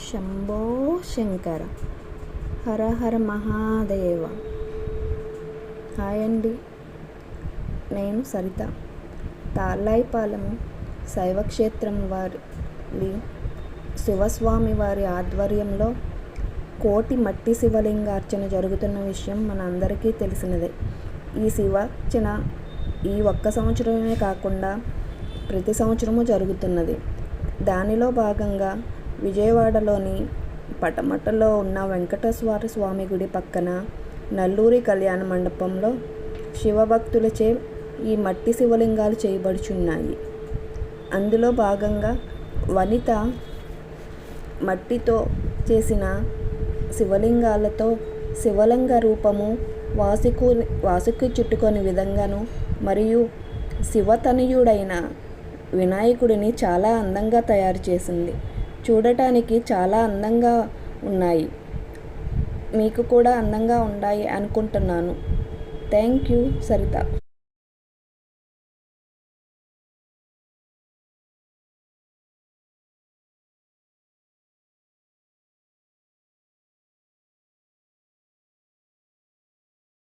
శంభో శంకర. హర హర Mahadeva. Hi అండి, నేను సరిత. తాళ్ళాయిపాలెం శైవక్షేత్రం వారి శివస్వామి వారి ఆధ్వర్యంలో కోటి మట్టి శివలింగార్చన జరుగుతున్న విషయం మన అందరికీ తెలిసినదే. ఈ శివార్చన ఈ ఒక్క సంవత్సరమే కాకుండా ప్రతి సంవత్సరము జరుగుతున్నది. దానిలో భాగంగా విజయవాడలోని పటమటలో ఉన్న వెంకటేశ్వర స్వామి గుడి పక్కన నల్లూరి కళ్యాణ మండపంలో శివభక్తులచే ఈ మట్టి శివలింగాలు చేయబడుచున్నాయి. అందులో భాగంగా వనిత మట్టితో చేసిన శివలింగాలతో శివలింగ రూపము వాసుకి చుట్టుకొని విధంగాను మరియు శివతనయుడైన వినాయకుడిని చాలా అందంగా తయారు చేసింది. చూడటానికి చాలా అందంగా ఉన్నాయి. మీకు కూడా అందంగా ఉన్నాయి అనుకుంటున్నాను. Thank you Saritha.